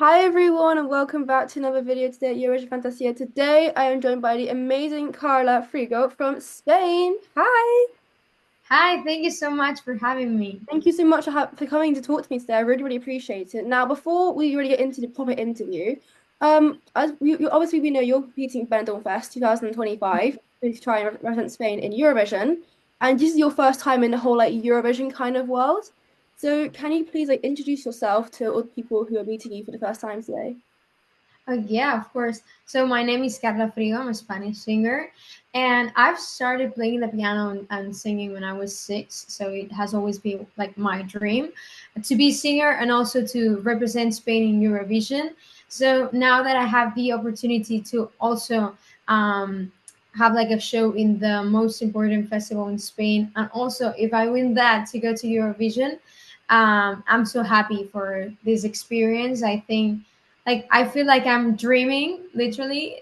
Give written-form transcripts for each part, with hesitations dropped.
Hi everyone and welcome back to another video today at Eurovision Fantasia. Today I am joined by the amazing Carla Frigo from Spain. Hi! Hi, thank you so much for having me. Thank you so much for coming to talk to me today. I really appreciate it. Now, before we really get into the proper interview, as obviously we know you're competing at Benidorm Fest 2025 to try and represent Spain in Eurovision, and this is your first time in the whole like Eurovision kind of world. So, can you please like introduce yourself to all the people who are meeting you for the first time today? Yeah, of course. So my name is Carla Frigo. I'm a Spanish singer, and I've started playing the piano and singing when I was 6. So it has always been like my dream to be a singer and also to represent Spain in Eurovision. So now that I have the opportunity to also um, have like a show in the most important festival in Spain, and also if I win that to go to Eurovision, I'm so happy for this experience. I think like I feel like I'm dreaming literally.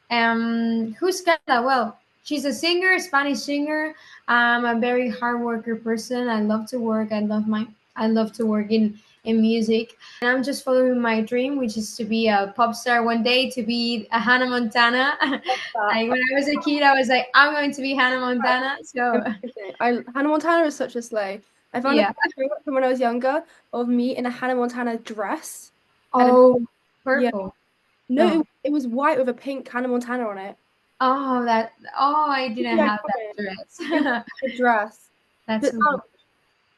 And who's Carla? Well, she's a singer, Spanish singer. I'm a very hard worker person. I love to work. I love to work in music. And I'm just following my dream, which is to be a pop star one day, to be a Hannah Montana. That. Like when I was a kid, I was like, I'm going to be Hannah Montana. So Amazing. Hannah Montana is such a slay. I found a yeah. picture from when I was younger of me in a Hannah Montana dress. And Oh, yeah, purple. no, No. it was white with a pink Hannah Montana on it. Oh, I didn't Yeah, have iconic. that Yeah, dress. the dress. That's But so cool.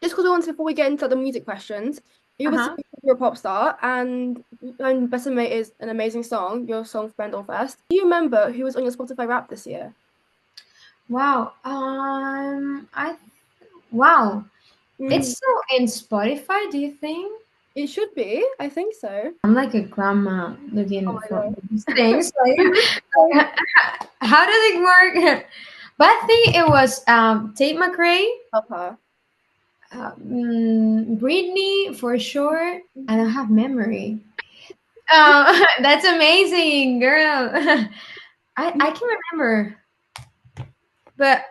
just because we wanted, before we get into the music questions, you obviously Uh-huh. you're a pop star, and Bésame is an amazing song, your song for Benidorm Fest. Do you remember who was on your Spotify Wrapped this year? Wow. I wow. It's Mhm. still in Spotify, do you think? It should be. I think so. I'm like a grandma Oh looking my for God. these things. I'm Like, really how does it work? But I think it was Tate McRae, love her. Britney for sure. I don't have memory. That's amazing, girl. I can remember, but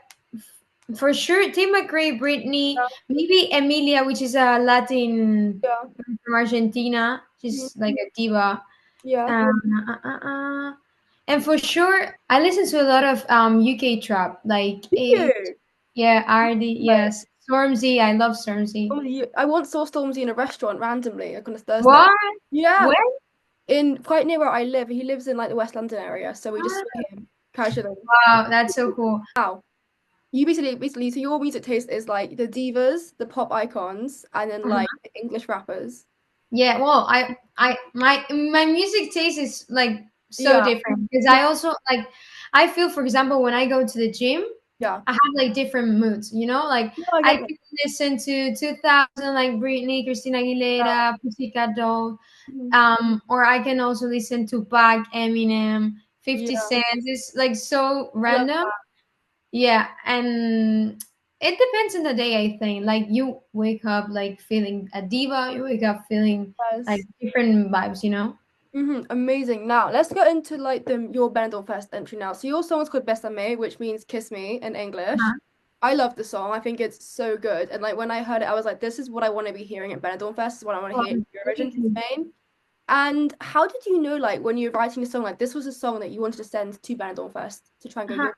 for sure, Tim McRae, Britney, maybe Emilia, which is a Latin Yeah. from Argentina. Mhm. She's like a diva. Yeah. Um, uh, uh, uh. And for sure, I listen to a lot of UK trap, like Do A, you? yeah, RD, Like, yes, Stormzy. I love Stormzy. I once saw Stormzy in a restaurant randomly, like on a Thursday. What? Yeah, When? in quite near where I live. He lives in like the West London area, so we just saw Ah, him casually. wow, that's so cool. Wow. You basically, so your music taste is like the divas, the pop icons, and then like Uh-huh. the English rappers. Yeah, well, my music taste is like so Yeah. different because Yeah. I also like I feel, for example, when I go to the gym, Yeah. I have like different moods, you know? Like No, I I get that. can listen to 2000 like Britney, Christina Yeah. Aguilera, Pussycat Doll, Mhm. or I can also listen to Pac, Eminem, 50 Yeah. Cent. It's like so I love random. that. Yeah, and it depends on the day, I think. Like you wake up like feeling a diva, you wake up feeling like Yes. different vibes, you know? Amazing. Now let's get into like the your Benidorm Fest entry now. So your song is called Bésame, which means kiss me in English. Uh-huh. I love the song. I think it's so good. And like when I heard it, I was like, this is what I want to be hearing at Benidorm Fest. This is what I want to hear in Eurovision in Really? Spain. And how did you know, like when you were writing a song, like this was a song that you wanted to send to Benidorm Fest to try and go Uh-huh. Europe?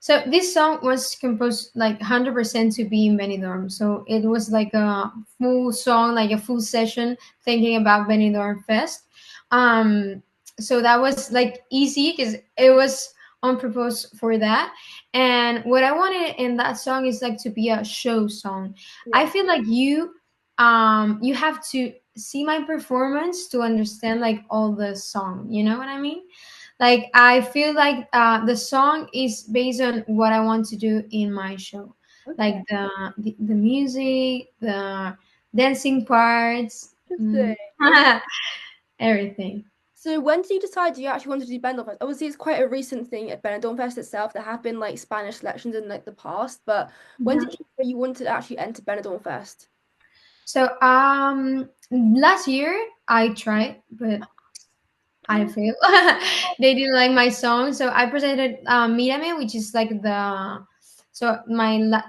So this song was composed like 100% to be in Benidorm. So it was like a full song, like a full session thinking about Benidorm Fest. Um, so that was like easy because it was on purpose for that. And what I wanted in that song is like to be a show song. I Yeah. feel like you have to see my performance to understand like all the song. You know what I mean? Like I feel like the song is based on what I want to do in my show, like Okay. the music, the dancing parts, Interesting. everything. So when did you decide you actually wanted to do Benidorm Fest? Obviously, it's quite a recent thing at Benidorm Fest itself. There have been like Spanish selections in like the past, but when Mhm. did you know you wanted to actually enter Benidorm Fest? So last year I tried, but I Oh, failed. They didn't like my song, so I presented "Mírame," which is like the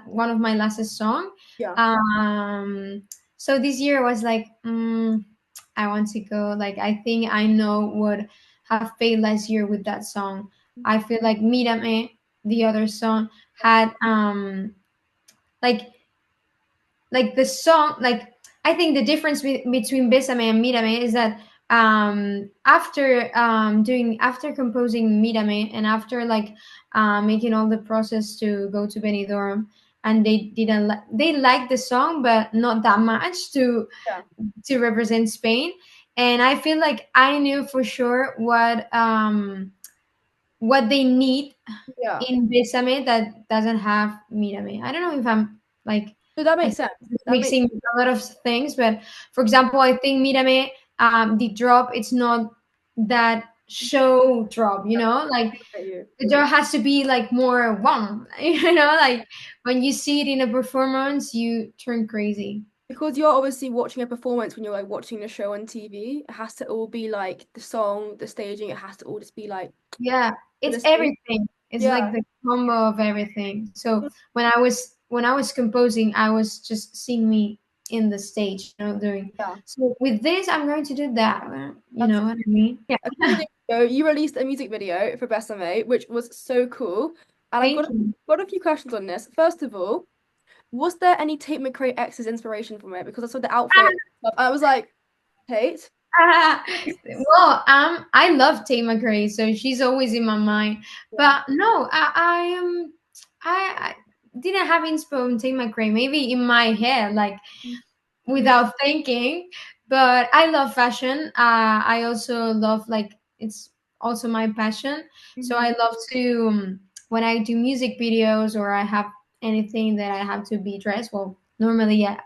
one of my last song. yeah. Um, so this year was like. I want to go. Like I think I know what have failed last year with that song. I feel like Mírame, the other song, had like the song, like I think the difference between Bésame and Mírame is that after composing Mírame and after like making all the process to go to Benidorm, and they didn't they liked the song but not that much Yeah. to represent Spain. And I feel like I knew for sure what they need Yeah. in Besame that doesn't have Mírame. I don't know if I'm like So that I makes think sense. That makes mixing a lot of things, but for example, I think Mírame, the drop, it's not that show drop, you know, like you. the drop has to be like more one, you know, like when you see it in a performance, you turn crazy. Because you're obviously watching a performance when you're like watching the show on TV. It has to all be like the song, the staging. It has to all just be like Yeah, to it's the same. everything. It's Yeah. like the combo of everything. So when I was composing, I was just seeing me in the stage, you know, doing. Yeah. So with this, I'm going to do that. You That's know what I mean? Yeah. a couple of days ago. You released a music video for Bésame, which was so cool. And I've Thank you. got a few questions on this. First of all, was there any Tate McRae X's inspiration from it? Because I saw the outfit and stuff. I was like, Tate? Well, I love Tate McRae, so she's always in my mind. Yeah. But no, I didn't have inspo on Tate McRae. Maybe in my head, like Yeah. without thinking. But I love fashion. I also love like it's also my passion. So Mhm. I love to when I do music videos or I have anything that I have to be dressed. Well, normally yeah,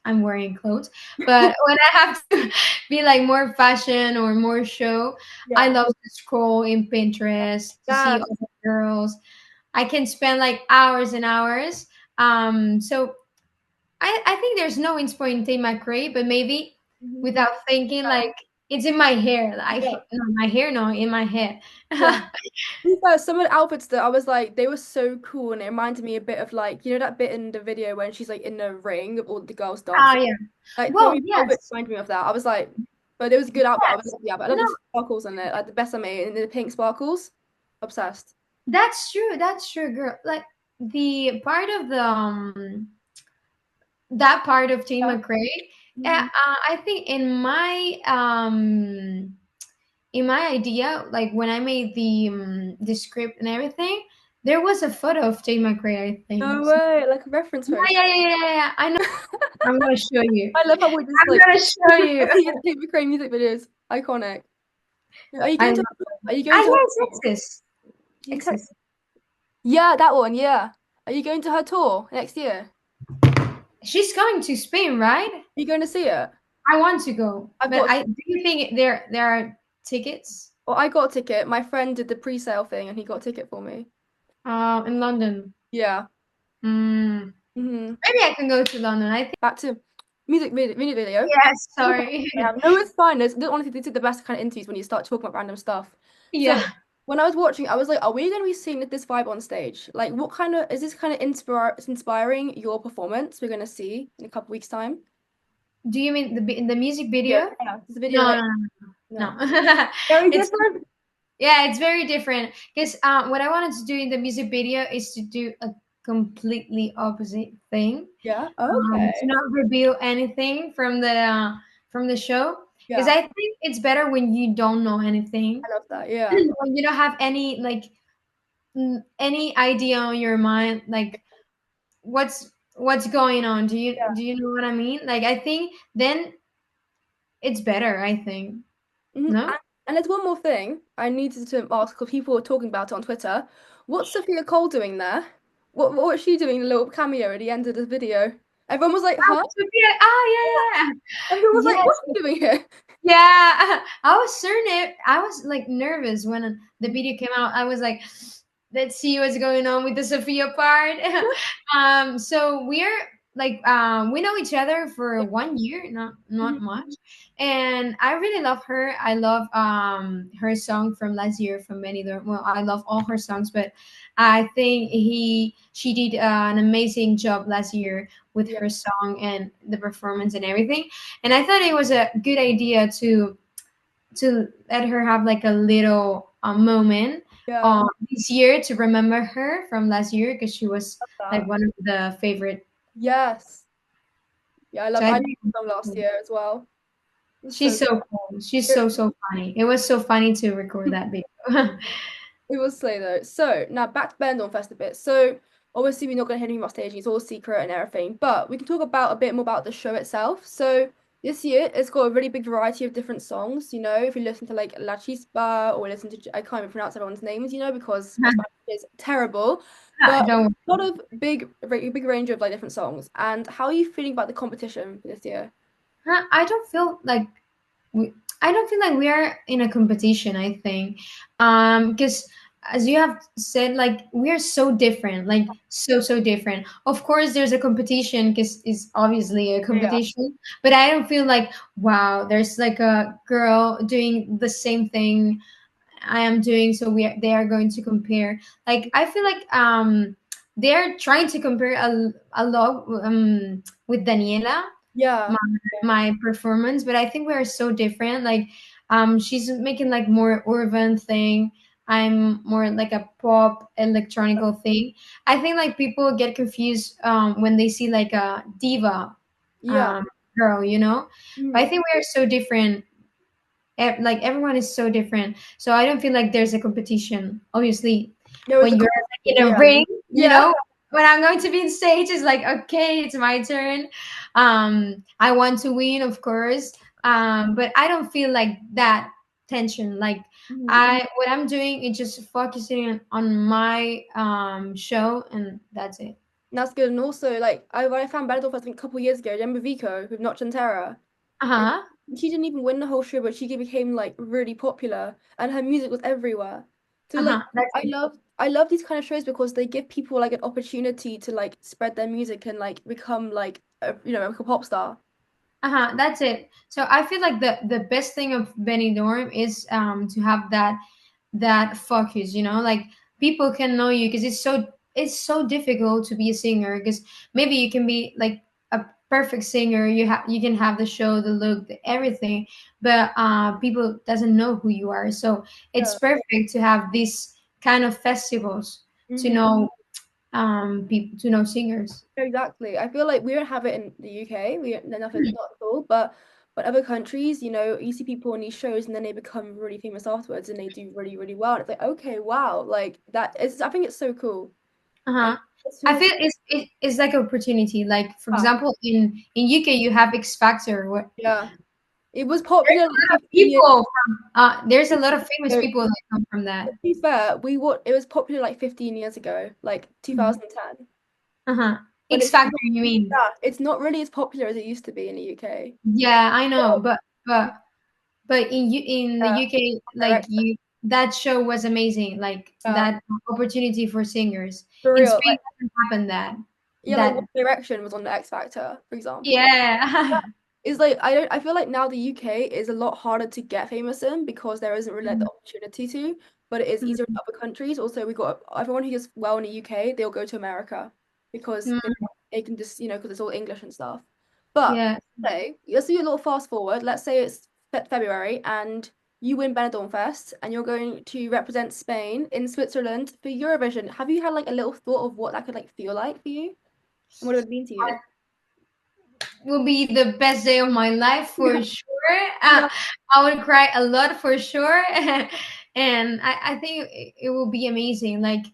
I'm wearing clothes, but when I have to be like more fashion or more show, I Yeah. love to scroll in Pinterest to see Yes. other girls. I can spend like hours and hours. So I think there's no inspo in Tate McRae, but maybe Mhm. without thinking, like it's in my hair. Like Yeah. no, my hair, no, in my head. Yeah. Some of the outfits that I was like, they were so cool, and it reminded me a bit of like, you know, that bit in the video when she's like in the ring of all the girls Ah, dancing. yeah. Like some of Well, the outfits yes, reminded me of that. I was like, but it was a good outfit. I was yes. like, yeah, but I love No, the sparkles on it, like the best I made and the pink sparkles. Obsessed. that's true. That's true, girl. Like the part of the that part of Tate Yeah. McRae, Mhm. I think in my idea, like when I made the script and everything, there was a photo of Tate McRae, I think. No So, way, like a reference yeah, photo. yeah, yeah, yeah, yeah. I know. I'm gonna show you. I love how we just I'm like gonna show you. Tate McRae music videos. Iconic. Are you I going love to it. are you going Ah, to yes, Texas. do you tell Texas. Yeah, that one, yeah. Are you going to her tour next year? Are She's going to Spain, right? you going to see it? I want to go, I've but got I do you think there are tickets? well, I got a ticket. My friend did the pre-sale thing and he got a ticket for me. In London. Yeah. Mm, hmm maybe I can go to London. I think. Back to music video. Yes. Sorry. Yeah, no, it's fine. Honestly, these are the best kind of interviews when you start talking about random stuff. So Yeah. when I was watching, I was like, are we going to be seeing this vibe on stage? Like, what kind of is this kind of inspiring your performance we're going to see in a couple weeks' time? Do you mean the music Yeah, video? yeah. This video, No, like, no, no, no, no. very It's different. yeah, it's very different. Because what I wanted to do in the music video is to do a completely opposite thing. Yeah. To Okay. not reveal anything from the show. Because Yeah, I think it's better when you don't know anything, I love that. Yeah. when you don't have any like any idea on your mind, like what's going on. Yeah. Do you know what I mean? Like I think then it's better. I think Mhm. no. And there's one more thing I needed to ask because people were talking about it on Twitter. What's Sophia Cole doing there? What's she doing? A little cameo at the end of the video. Everyone was like, Oh, huh? Sophia. Oh Everyone was yeah, like, yeah. what's she doing here? Yeah, I was certain. I was like nervous when the video came out. I was like, let's see what's going on with the Sophia part. So we're like we know each other for 1 year, not Mhm. much, and I really love her. I love her song from last year from Benidorm. Well, I love all her songs, but I think she did an amazing job last year with Yeah, her song and the performance and everything. And I thought it was a good idea to let her have like a little moment yeah, this year to remember her from last year because she was like that. one of the favorite. Yes. Yeah, So I I loved think the song last year as well. It was she's so so cool. She's good. so funny. It was so funny to record that video. It was slay though. So now back to Benidorm Fest a bit. So obviously we're not going to hear anything about staging; it's all secret and everything. But we can talk about a bit more about the show itself. So this year it's got a really big variety of different songs. You know, if you listen to like La Chispa or listen to I can't even pronounce everyone's names. You know, because my Spanish is terrible. But Don't. a lot of big range of like different songs. And how are you feeling about the competition for this year? I don't feel like we, I don't feel like we are in a competition. I think, because as you have said, like we are so different, like so different. Of course, there's a competition because it's obviously a Yeah, competition, but I don't feel like wow, there's like a girl doing the same thing I am doing, so they are going to compare. Like I feel like they're trying to compare a lot with Daniela, yeah, my my performance, but I think we are so different. Like she's making like more urban thing. I'm more like a pop electronical thing. I think like people get confused when they see like a diva yeah. um girl, you know. But I Mhm. think we are so different. Like everyone is so different, so I don't feel like there's a competition. Obviously, There was when a you're like in a yeah, ring, you yeah. know, when I'm going to be in stage, it's like okay, it's my turn. I want to win, of course, but I don't feel like that tension. Like Mhm. I what I'm doing is just focusing on my show, and that's it. That's good. And also, like, when I found Benidorm Fest, I think a couple years ago, remember Vico with Notch and Terror? And Uh-huh. she didn't even win the whole show, but she became like really popular, and her music was everywhere. So like, Uh-huh. That's it. I love these kind of shows because they give people like an opportunity to like spread their music and like become like like a pop star. Uh-huh, that's it. So I feel like the best thing of Benidorm is to have that focus, you know, like people can know you because it's so difficult to be a singer because maybe you can be like a perfect singer, you can have the show, the look, everything, but people doesn't know who you are. So it's Yeah. perfect to have these kind of festivals to Hmm. know people, to know singers. Exactly. I feel like we don't have it in the UK. We don't, nothing, not at all. But other countries, you see people on these shows and then they become really famous afterwards and they do really, really well. And it's like, okay, wow, like that is. I think it's so cool. And Uh-huh. as soon I as feel it's like opportunity. Like for ah, example, in UK you have X Factor. Where yeah, it was there's popular a like lot of 15 years people from there's a lot of famous ago. people that come from that. To be fair, it was popular like 15 years ago, like 2010. Uh-huh. But X it's Factor, not, you mean? yeah, it's not really as popular as it used to be in the UK. Yeah, I know, but in the Yeah, UK, like direct, you that show was amazing. Like yeah, that opportunity for singers. for In real. Spain doesn't happen that Yeah, like that One Direction was on the X Factor, for example. yeah. It's like I feel like now the UK is a lot harder to get famous in because there isn't really like the opportunity to, but it is easier in other countries. Also, we got everyone who does well in the UK, they'll go to America because Mhm. they can just, because it's all English and stuff. But Yeah. say, let's do a little fast forward. Let's say it's February and you win Benidorm Fest and you're going to represent Spain in Switzerland for Eurovision. Have you had like a little thought of what that could like feel like for you and what it would mean to you? Will be the best day of my life for sure. Yeah. I would cry a lot for sure. And I think it will be amazing. Like,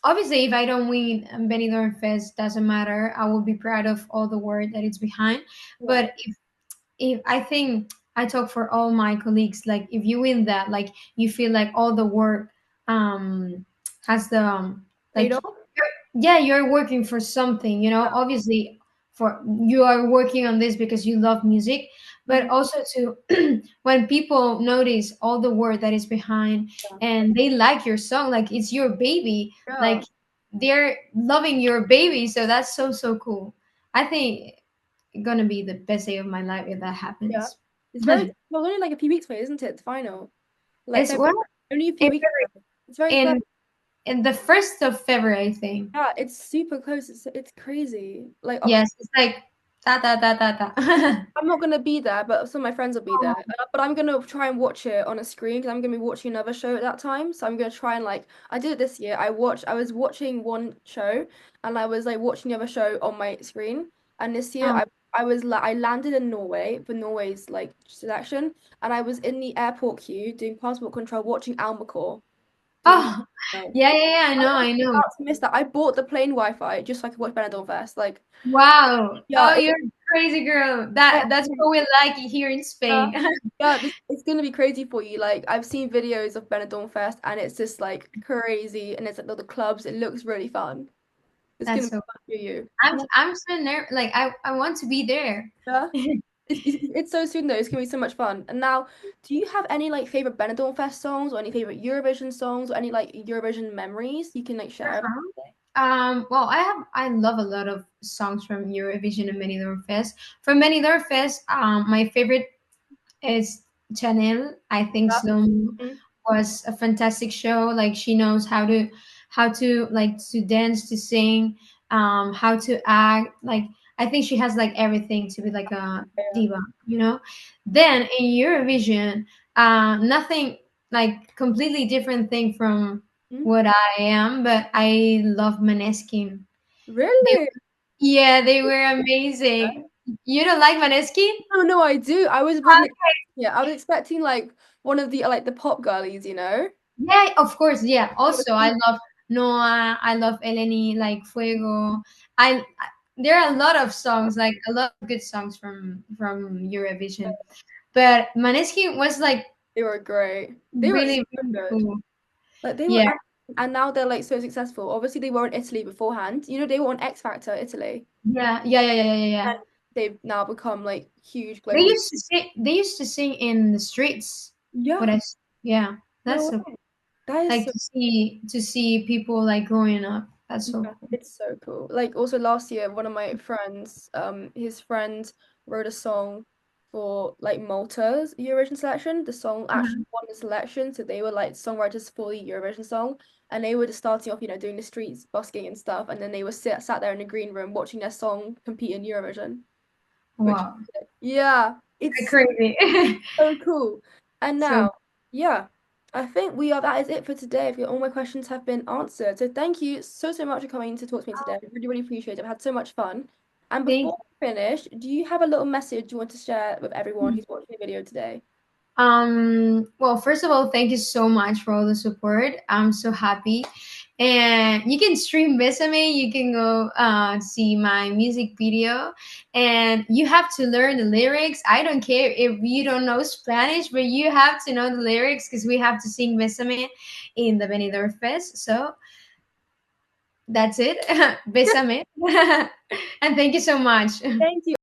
obviously, if I don't win Benidorm Fest, doesn't matter. I will be proud of all the work that it's behind. Yeah. But if I think I talk for all my colleagues, like, if you win that, like, you feel like all the work has the, Paid like, off? yeah, you're working for something, you know, obviously for you are working on this because you love music, but Mhm. also to when people notice all the work that is behind Yeah. and they like your song, like it's your baby, Yeah. like they're loving your baby, so that's so cool. I think it's gonna be the best day of my life if that Yeah. happens. It's very well, only like a few weeks away, isn't it? The final. Like It's February. well Only a few in weeks away. It's very close. in in the 1st of February, I think. Yeah, it's super close. It's crazy. Like Yes, it's like da da da da da. I'm not gonna be there, but some of my friends will be there. But I'm gonna try and watch it on a screen because I'm gonna be watching another show at that time. So I'm gonna try and like I did it this year. I was watching one show and I was like watching the other show on my screen. And this year Oh, I landed in Norway for Norway's like selection, and I was in the airport queue doing passport control watching Almacore doing. oh, No. yeah, yeah, yeah. I I know, was I know. about to miss that. I bought the plane Wi-Fi just so I could watch Benidorm Fest. Like, Wow. yeah, Oh, you're a crazy girl. That's what we like here in yeah, Spain. yeah, it's gonna be crazy for you. Like I've seen videos of Benidorm Fest and it's just like crazy and it's like all the clubs. It looks really fun. It's gonna That's be so. fun for you. I'm so nervous. Like I want to be there. Yeah. It's so soon though. It's gonna be so much fun. And now, do you have any like favorite Benidorm Fest songs or any favorite Eurovision songs or any like Eurovision memories you can like share? Well, I love a lot of songs from Eurovision and Benidorm Fest. From Benidorm Fest, my favorite is Chanel. I think Yeah. Slow Mo Mhm. was a fantastic show. Like she knows how to like to dance, to sing, how to act. Like I think she has like everything to be like a Yeah. diva, you know. Then in Eurovision, nothing like completely different thing from Mhm. what I am, but I love Maneskin. They, Really? yeah, they were amazing. You don't like Maneskin? Oh no, I do. I wasn't expecting it. I was expecting like one of the like the pop girlies, you know? Yeah, of course. Yeah. It was Also, I super- love Noah. I love Eleni, like Fuego. There are a lot of songs, like a lot of good songs from Eurovision. But Maneskin was like They were great. They were really, so really good. cool. Like they were, Yeah. and now they're like so successful. Obviously, they were in Italy beforehand. You know, they were on X Factor Italy, Yeah. Yeah. Yeah. Yeah. Yeah. and Yeah. they've now become like huge They global. used to sing. They used to sing in the streets. Yeah, Yeah. That's no so way. That is like so. to see people like growing up. That's so Yeah, cool. it's so cool. Like also last year, one of my friends, his friend wrote a song for like Malta's Eurovision selection. The song actually Mhm. won the selection, so they were like songwriters for the Eurovision song, and they were just starting off, doing the streets busking and stuff, and then they were sat there in the green room watching their song compete in Eurovision, which Wow. yeah, Like it's crazy. so cool. And So now, yeah, I think that is it for today. I feel all my questions have been answered. So thank you so, so much for coming to talk to me today. I really, really appreciate it. I've had so much fun. And thank before we finish, do you have a little message you want to share with everyone you. who's watching the video today? Well, first of all, thank you so much for all the support. I'm so happy. And you can stream Bésame, you can go see my music video, and you have to learn the lyrics. I don't care if you don't know Spanish, but you have to know the lyrics because we have to sing Bésame in the Benidorm Fest. So that's it. Bésame. And thank you so much. Thank you.